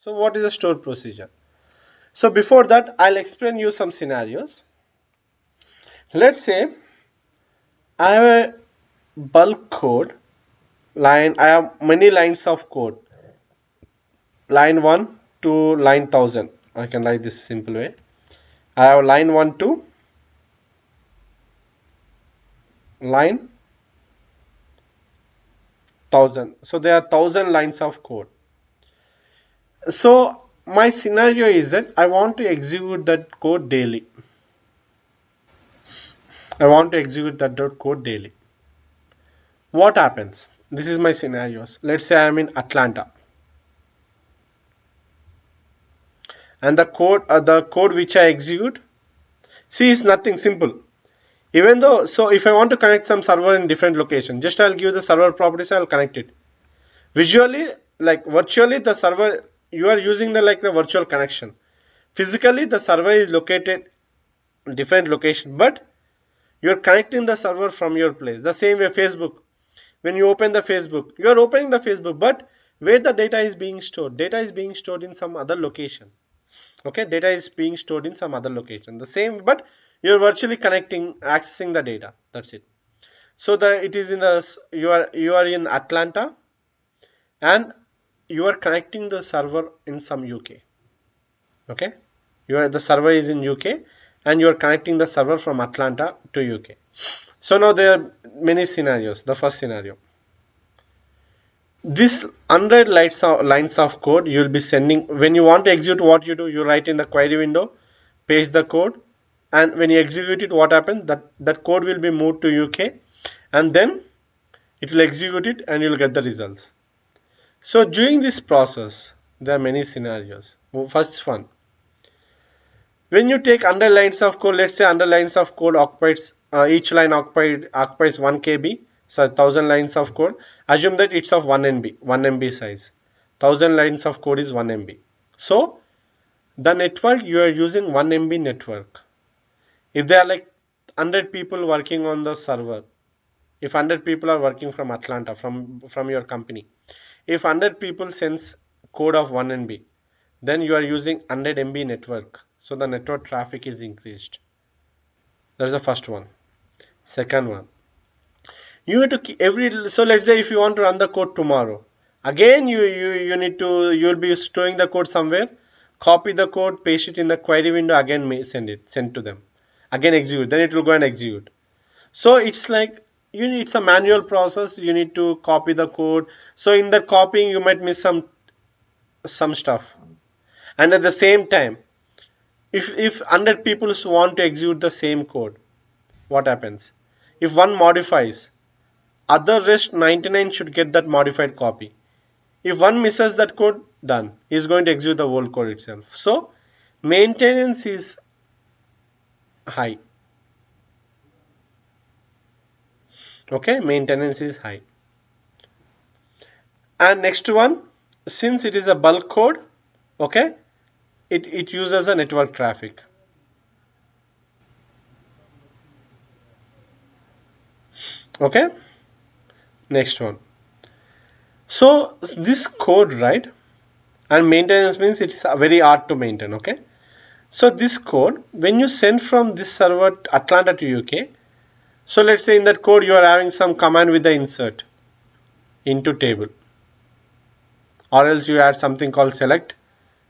So what is the store procedure? So before that, I'll explain you some scenarios. Let's say I have a bulk code line. I have many lines of code. Line 1 to line 1000. I can write this simple way. I have line 1 to line 1000. So there are 1000 lines of code. So my scenario is that I want to execute that code daily. I want to execute that code daily. What happens? This is my scenarios. Let's say I am in Atlanta, and the code which I execute, see, is nothing simple. Even though, so if I want to connect some server in different location, just I'll give the server properties. I'll connect it. Visually, like virtually, the server, you are using the virtual connection. Physically, the server is located in different location, but you are connecting the server from your place. The same way Facebook. When you open the Facebook, you are opening the Facebook, but where the data is being stored? Data is being stored in some other location. Okay, data is being stored in some other location. The same, but you are virtually connecting, accessing the data. That's it. So it is in the you are in Atlanta, and you are connecting the server in some UK. Okay, the server is in UK, and you are connecting the server from Atlanta to UK. So now there are many scenarios. The first scenario, this 100 lines of code you will be sending. When you want to execute, what you do, you write in the query window, paste the code, and when you execute it, what happens, that code will be moved to UK, and then it will execute it and you will get the results. So during this process, there are many scenarios. First one, when you take 100 lines of code, let's say 100 lines of code occupies, each line occupies 1 KB, so 1000 lines of code. Assume that it's of 1 MB, 1 MB size. 1000 lines of code is 1 MB. So the network, you are using 1 MB network. If there are like 100 people working on the server, if 100 people are working from Atlanta, from your company, if 100 people sends code of 1 MB, then you are using 100 MB network. So the network traffic is increased. That's the first one. Second one, you need to so let's say if you want to run the code tomorrow, again you need to, you will be storing the code somewhere, copy the code, paste it in the query window, again send to them, again execute, then it will go and execute. So it's like it's a manual process. You need to copy the code. So in the copying, you might miss some stuff. And at the same time, if 100 people want to execute the same code, what happens? If one modifies, other rest 99 should get that modified copy. If one misses that code, done. He's going to execute the whole code itself. So maintenance is high. Okay, maintenance is high. And next one, since it is a bulk code, okay, it uses a network traffic. Okay, next one. So this code, right, and maintenance means it's very hard to maintain. Okay, so this code, when you send from this server Atlanta to UK, so let's say in that code you are having some command with the insert into table, or else you add something called select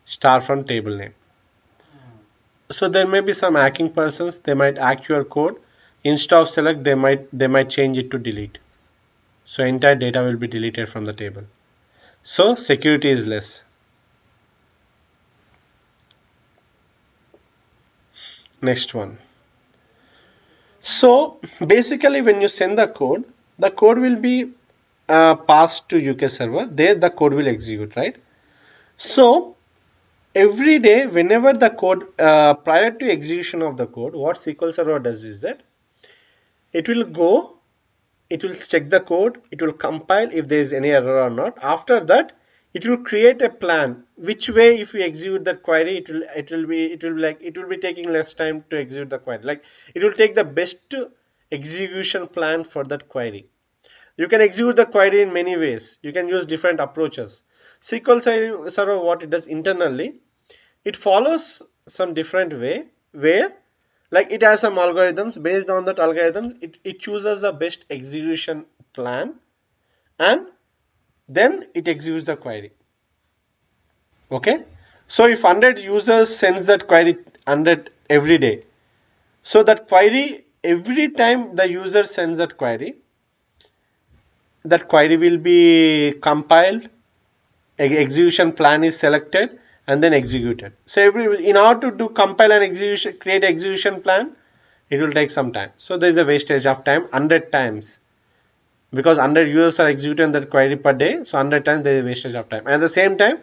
star from table name. So there may be some hacking persons, they might hack your code. Instead of select, they might change it to delete. So entire data will be deleted from the table. So security is less. Next one. So basically when you send the code will be passed to UK server. There the code will execute, right? So every day, whenever the code, prior to execution of the code, what SQL Server does is that it will go, it will check the code, it will compile if there is any error or not. After that, it will create a plan which way, if we execute that query, it will be taking less time to execute the query. Like it will take the best execution plan for that query. You can execute the query in many ways. You can use different approaches. SQL Server, what it does internally, it follows some different way where like it has some algorithms. Based on that algorithm, it chooses the best execution plan, and then it executes the query. Okay, so if 100 users sends that query 100 every day, so that query, every time the user sends that query will be compiled, execution plan is selected, and then executed. So in order to do compile and execution, create execution plan, it will take some time. So there is a wastage of time 100 times, because 100 users are executing that query per day. So 100 times there is a wastage of time. And at the same time,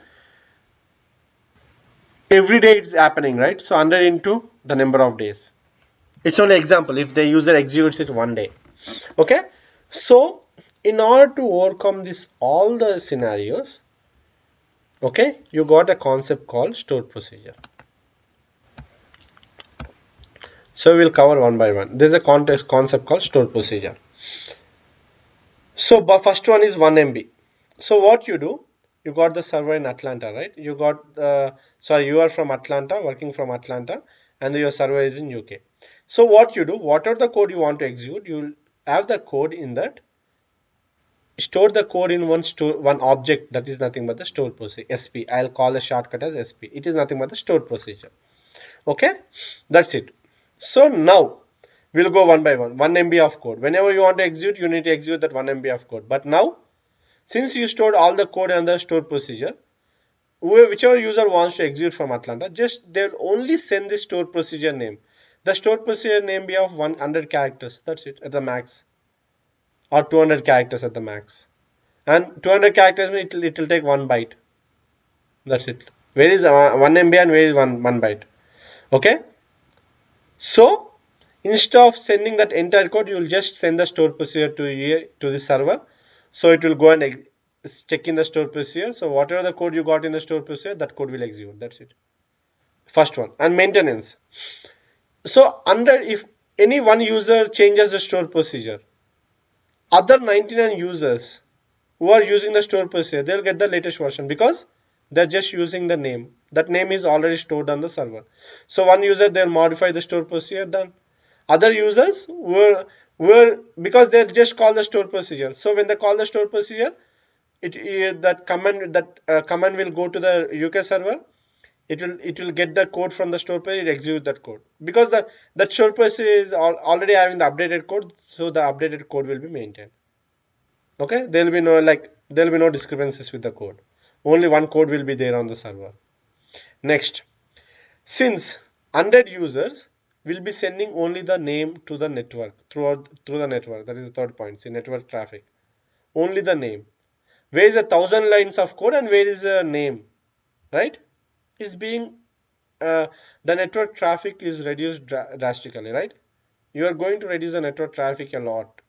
every day it's happening, right? So 100 into the number of days. It's only example if the user executes it one day. Okay. So in order to overcome this all the scenarios, okay, you got a concept called stored procedure. So we'll cover one by one. There's a concept called stored procedure. So first one is 1 MB. So what you do, you got the server in Atlanta, right? You got sorry, you are from Atlanta, working from Atlanta, and your server is in UK. So what you do, whatever the code you want to execute, you'll have the code in that, store the code in one object, that is nothing but the stored procedure, SP. I'll call a shortcut as SP. It is nothing but the stored procedure. Okay, that's it. So now we'll go one by one. 1 MB of code. Whenever you want to execute, you need to execute that 1 MB of code. But now, since you stored all the code and the stored procedure, whichever user wants to execute from Atlanta, just they'll only send the stored procedure name. The stored procedure name be of 100 characters. That's it at the max, or 200 characters at the max. And 200 characters, it will take 1 byte. That's it. Where is 1 MB and where is 1 byte? Okay. So instead of sending that entire code, you will just send the stored procedure to the server. So it will go and check in the stored procedure. So whatever the code you got in the stored procedure, that code will execute. That's it. First one. And maintenance. So if any one user changes the stored procedure, other 99 users who are using the stored procedure, they'll get the latest version, because they're just using the name. That name is already stored on the server. So one user, they'll modify the stored procedure, done. Other users were because they'll just call the stored procedure. So when they call the stored procedure, that command will go to the UK server. It will get the code from the stored procedure, execute that code, because that stored procedure is already having the updated code. So the updated code will be maintained. Okay, there will be no discrepancies with the code. Only one code will be there on the server. Next, since 100 users will be sending only the name to the network through the network. That is the third point. See, network traffic. Only the name. Where is 1,000 lines of code and where is the name? Right? It's being the network traffic is reduced drastically. Right? You are going to reduce the network traffic a lot.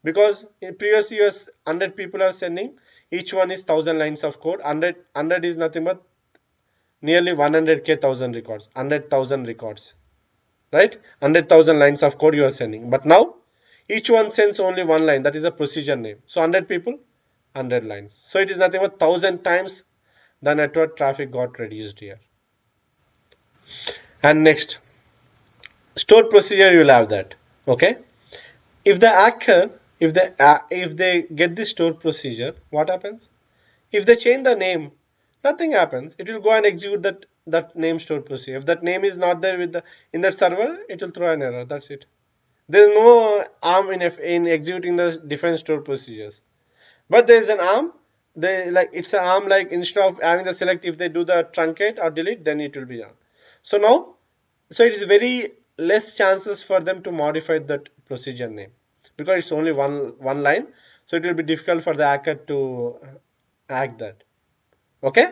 Because in previous years 100 people are sending, each one is 1,000 lines of code. 100 is nothing but nearly 100k 1,000 records, 100,000 records, right? 100,000 lines of code you are sending. But now each one sends only one line, that is a procedure name. So 100 people, 100 lines. So it is nothing but 1,000 times the network traffic got reduced here. And next, stored procedure, you will have that. Okay, if the hacker, if they get the stored procedure, what happens? If they change the name, nothing happens. It will go and execute that name stored procedure. If that name is not there in that server, it will throw an error. That's it. There is no arm in executing the different stored procedures. But there is an arm. It's an arm, like instead of having the select, if they do the truncate or delete, then it will be done. So now, it is very less chances for them to modify that procedure name, because it's only one line. So it will be difficult for the hacker to hack that. Okay.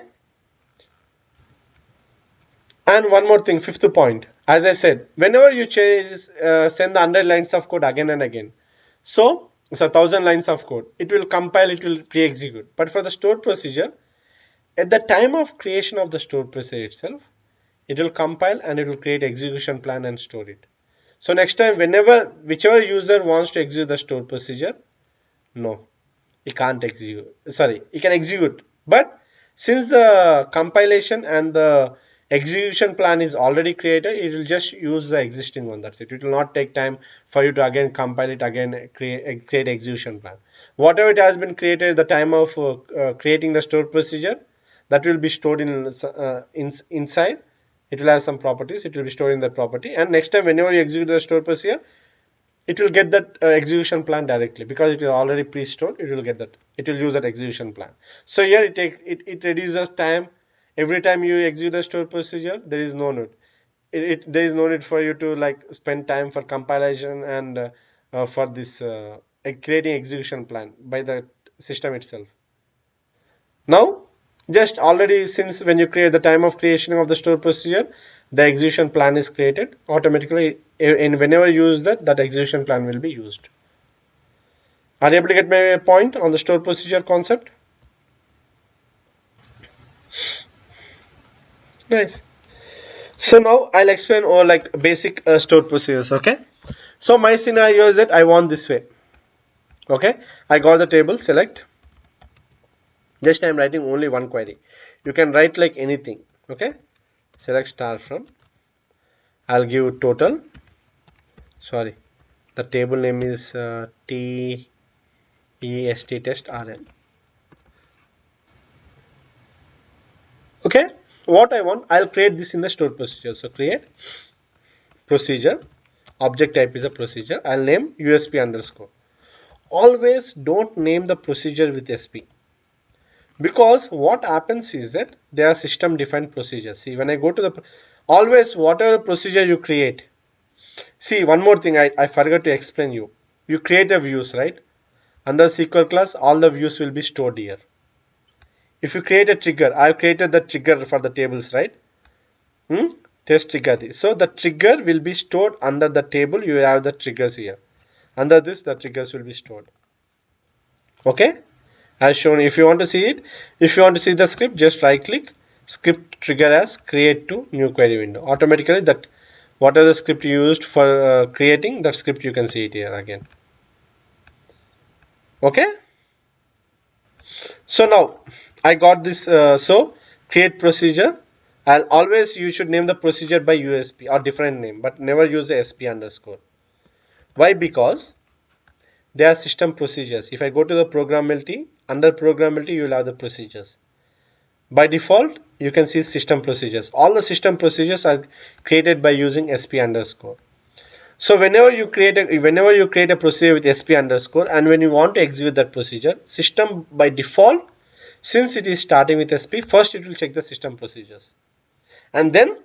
And one more thing, fifth point. As I said, whenever you send the 100 lines of code again and again, so it's 1,000 lines of code, it will compile, it will pre-execute. But for the stored procedure, at the time of creation of the stored procedure itself, it will compile and it will create execution plan and store it. So next time, whichever user wants to execute the stored procedure, no, he can't execute. Sorry, he can execute, But since the compilation and the execution plan is already created, it will just use the existing one. That's it. It will not take time for you to again compile it again, create execution plan. Whatever it has been created at the time of creating the stored procedure, that will be stored inside. It will have some properties. It will be stored in that property. And next time, whenever you execute the stored procedure, it will get that execution plan directly because it is already pre-stored. It will get that. It will use that execution plan. So here it reduces time. Every time you execute a stored procedure, there is no need. There is no need for you to like spend time for compilation and for this creating execution plan by the system itself. Now, just already since when you create the time of creation of the store procedure, the execution plan is created automatically. And whenever you use that execution plan will be used. Are you able to get my point on the store procedure concept? Nice. So now I'll explain all like basic store procedures. Okay. So my scenario is that I want this way. Okay. I got the table. Select. Just I'm writing only one query. You can write like anything. Okay. Select star from. I'll give total. Sorry, the table name is test test rn. Okay, what I want, I'll create this in the stored procedure. So create procedure, object type is a procedure. I'll name usp underscore. Always don't name the procedure with sp, because what happens is that they are system defined procedures. See, when I go to the always whatever procedure you create. See, one more thing I forgot to explain you. You create a views, right? Under SQL class, all the views will be stored here. If you create a trigger, I've created the trigger for the tables, right? Test trigger. So the trigger will be stored under the table. You have the triggers here. Under this, the triggers will be stored. Okay? As shown, if you want to see it, if you want to see the script, just right click, script trigger as create to new query window. Automatically that whatever the script you used for creating, that script you can see it here again. Okay? So now I got this. So create procedure. And always you should name the procedure by USP or different name, but never use the SP underscore. Why? Because they are system procedures. If I go to the programmability, under programmability you will have the procedures. By default, you can see system procedures. All the system procedures are created by using SP underscore. So whenever you create a procedure with SP underscore, and when you want to execute that procedure, system by default, since it is starting with SP, first it will check the system procedures. And then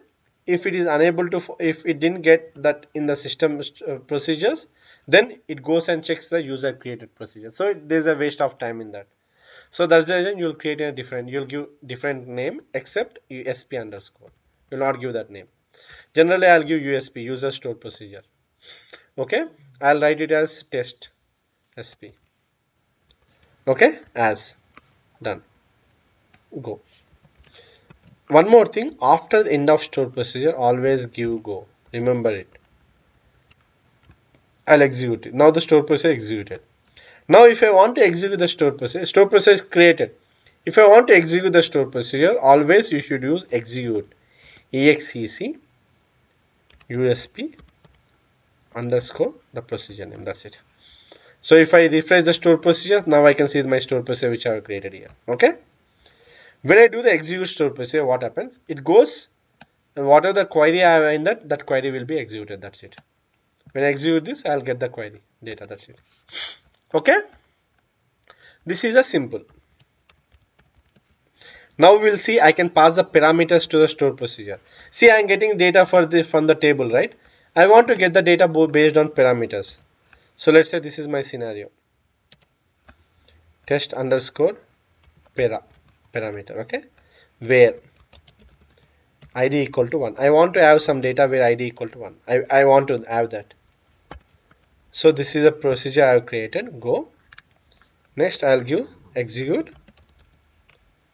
if it is unable to, if it didn't get that in the system procedures, then it goes and checks the user created procedure. So there's a waste of time in that. So that's the reason you'll create a different, you'll give different name except USP underscore. You'll not give that name. Generally, I'll give USP, user stored procedure. Okay, I'll write it as test SP. Okay, as done. Go. One more thing, after the end of stored procedure, always give go. Remember it. I'll execute it. Now the stored procedure executed. Now if I want to execute the stored procedure is created. If I want to execute the stored procedure, always you should use execute. exec usp underscore the procedure name. That's it. So if I refresh the stored procedure, now I can see my stored procedure which I have created here. Okay. When I do the execute stored procedure, what happens? It goes and whatever the query I have in that query will be executed. That's it. When I execute this, I'll get the query data. That's it. Okay. This is a simple. Now we'll see I can pass the parameters to the stored procedure. See, I'm getting data from the table, right? I want to get the data based on parameters. So let's say this is my scenario. Test underscore parameter, okay? Where id equal to 1. I want to have some data where id equal to 1. I want to have that. So this is a procedure I have created. Go. Next I'll give execute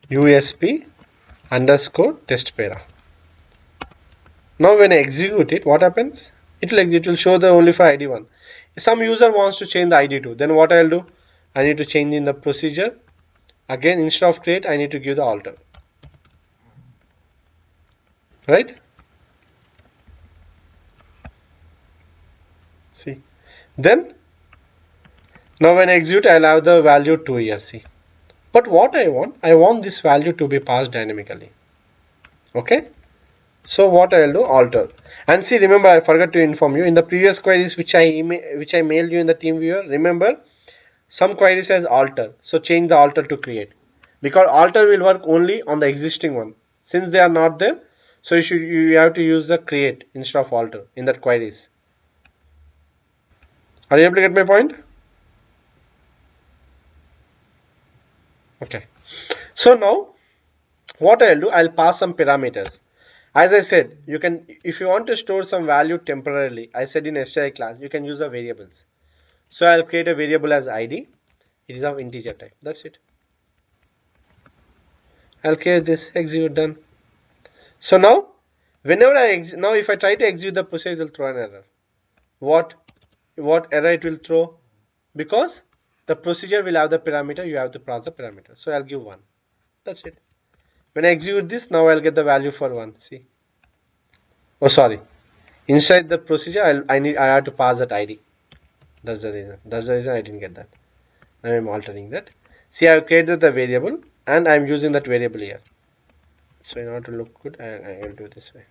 usp underscore test para. Now when I execute it, what happens? It will show the only for id 1. Some user wants to change the id 2. Then what I'll do? I need to change in the procedure Again, instead of create, I need to give the alter. Right? See. Then, now when I execute, I'll have the value 2 here. See. But what I want this value to be passed dynamically. Okay. So what I'll do, alter. And see, remember, I forgot to inform you in the previous queries which I mailed you in the team viewer. Remember, some queries has alter. So change the alter to create, because alter will work only on the existing one. Since they are not there, so you have to use the create instead of alter in that queries. Are you able to get my point? Okay. So now what I'll do, I'll pass some parameters. As I said, you can, if you want to store some value temporarily, I said in STI class, you can use the variables. So I'll create a variable as ID. It is of integer type. That's it. I'll create this, execute, done. So now, whenever now if I try to execute the procedure, it will throw an error. What error it will throw? Because the procedure will have the parameter, you have to pass the parameter. So I'll give 1. That's it. When I execute this, now I'll get the value for 1. See. Oh, sorry. Inside the procedure, I have to pass that ID. That's the reason. That's the reason I didn't get that. Now I'm altering that. See, I've created the variable and I'm using that variable here. So in order to look good, I will do this way.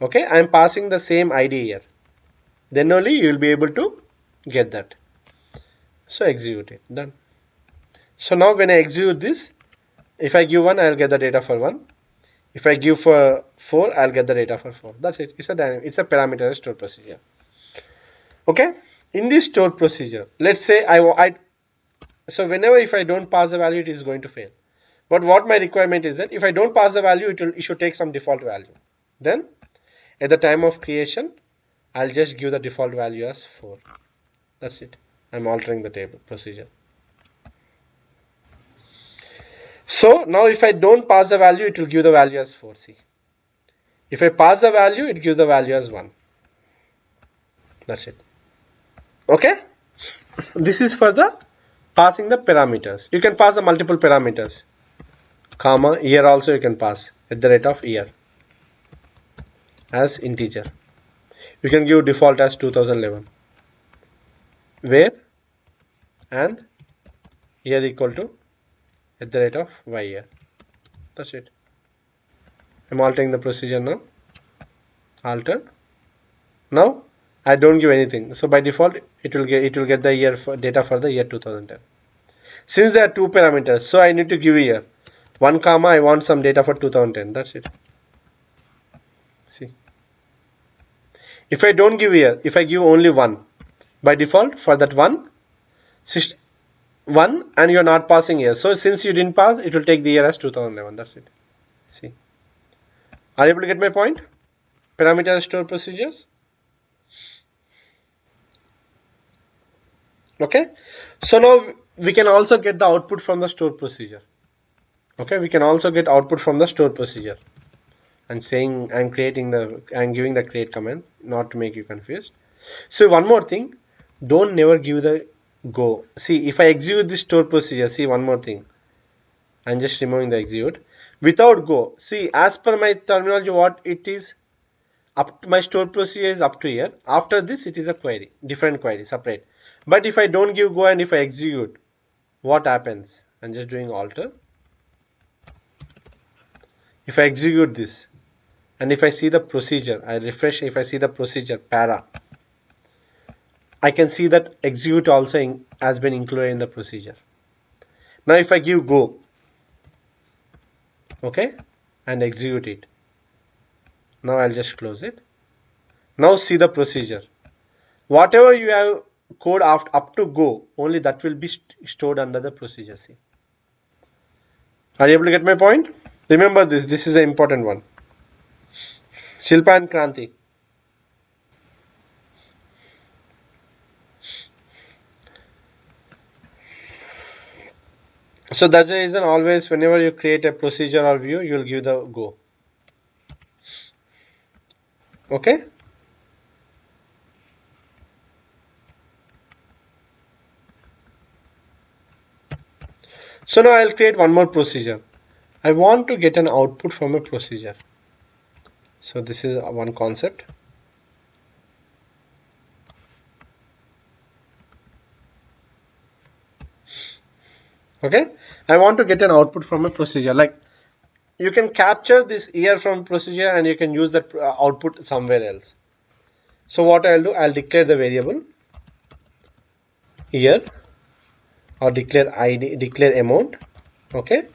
Okay, I'm passing the same ID here. Then only you will be able to get that. So execute it. Done. So now when I execute this, if I give 1, I'll get the data for 1. If I give for 4, I'll get the data for 4. That's it. It's a parameter store procedure. Okay. In this store procedure, let's say so whenever if I don't pass the value, it is going to fail. But what my requirement is that if I don't pass the value, it should take some default value. Then at the time of creation, I'll just give the default value as 4. That's it. I'm altering the table procedure. So now if I don't pass the value, it will give the value as 4. See. If I pass the value, it gives the value as 1. That's it. Okay. This is for the passing the parameters. You can pass the multiple parameters. Comma, year also you can pass at the rate of year as integer. You can give default as 2011. Where and year equal to at the rate of y year. That's it. I'm altering the procedure now. Altered. Now I don't give anything. So by default it will get the year for data for the year 2010. Since there are 2 parameters, so I need to give a year. 1 comma, I want some data for 2010. That's it. See. If I don't give year, if I give only 1, by default for that 1 and you're not passing year. So since you didn't pass, it will take the year as 2011. That's it. See. Are you able to get my point? Parameter store procedures. Okay. So now we can also get the output from the store procedure. Okay. We can also get output from the store procedure. And saying I'm giving the create command, not to make you confused. So one more thing, don't never give the go. See, if I execute this store procedure, see one more thing. I'm just removing the execute without go. See, as per my terminology, what it is up to my store procedure is up to here. After this, it is a query, different query, separate. But if I don't give go and if I execute, what happens? I'm just doing alter. If I execute this, and if I see the procedure, I refresh, if I see the procedure para, I can see that execute also has been included in the procedure. Now if I give go, okay, and execute it, now I'll just close it. Now see the procedure. Whatever you have code up to go, only that will be stored under the procedure. See. Are you able to get my point? Remember this. This is an important one. Shilpa and Kranti. So that's the reason always whenever you create a procedure or view, you will give the go. Okay. So now I'll create one more procedure. I want to get an output from a procedure. So this is one concept. Okay, I want to get an output from a procedure. Like you can capture this year from procedure and you can use that output somewhere else. So what I'll do, I'll declare the variable year or declare ID, declare amount. Okay,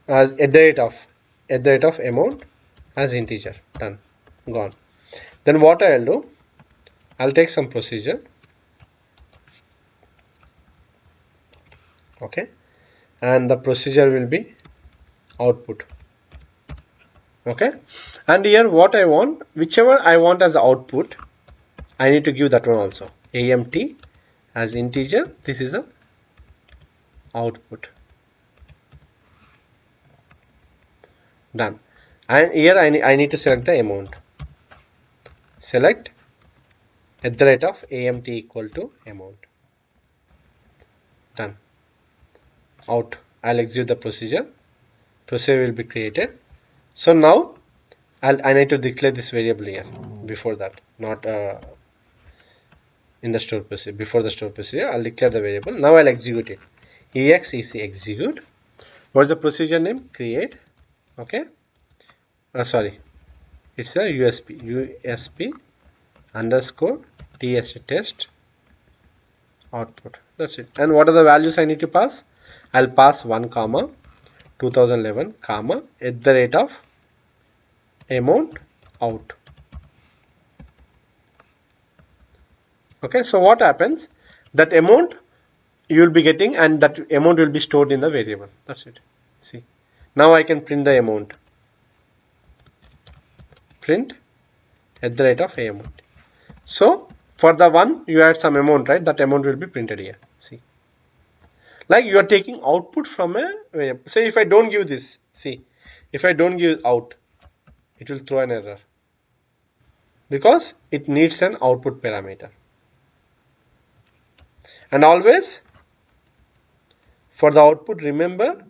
as at the rate of amount as integer. Done, gone. Then what I'll do, I'll take some procedure. Okay, and the procedure will be output. Okay, and here what I want, whichever I want as output, I need to give that one also. AMT as integer, this is a output. Done. And here I need to select the amount. Select at the rate of AMT equal to amount. Done. Out. I'll execute the procedure. Procedure will be created. So now I need to declare this variable here before that, not in the store procedure. Before the store procedure, I'll declare the variable. Now I'll execute it. exec execute. What's the procedure name? Create. Okay. Sorry, it's a USP underscore test output. That's it. And what are the values I need to pass? I'll pass 1 comma 2011 comma at the rate of amount out. Okay, so what happens? That amount you will be getting and that amount will be stored in the variable. That's it. See, now I can print the amount. Print at the rate of amount. So for the one you add some amount, right? That amount will be printed here. See, like you are taking output from a variable. Say if I don't give this, see, if I don't give out, it will throw an error because it needs an output parameter. And always for the output, remember,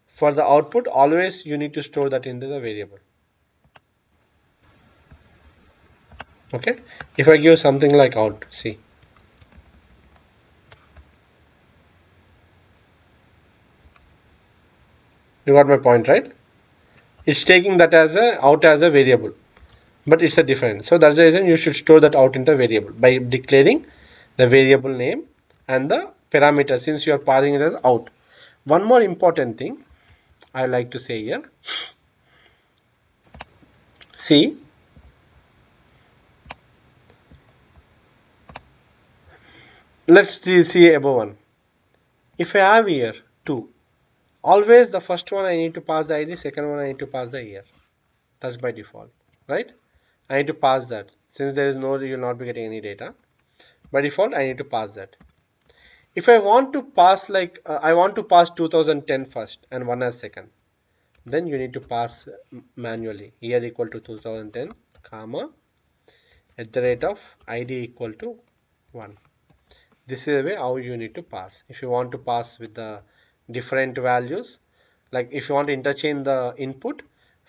for the output always you need to store that into the variable. Okay, if I give something like out, see, you got my point, right? It's taking that as a out as a variable, but it's a different. So that's the reason you should store that out in the variable by declaring the variable name and the parameter, since you are passing it as out. One more important thing I like to say here. See, let's see above one. If I have here 2, always the first one I need to pass the ID, second one I need to pass the year. That's by default, right? I need to pass that. Since there is no, you will not be getting any data. By default, I need to pass that. If I want to pass like, I want to pass 2010 first and 1 as second, then you need to pass manually. Year equal to 2010, comma, at the rate of ID equal to 1. This is the way how you need to pass. If you want to pass with the different values, like if you want to interchange the input,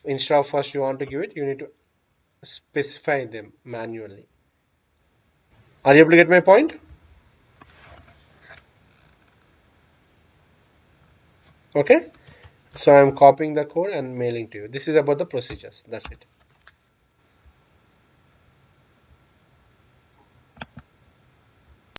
instead of first you want to give it, you need to specify them manually. Are you able to get my point? Okay, so I'm copying the code and mailing to you. This is about the procedures. That's it.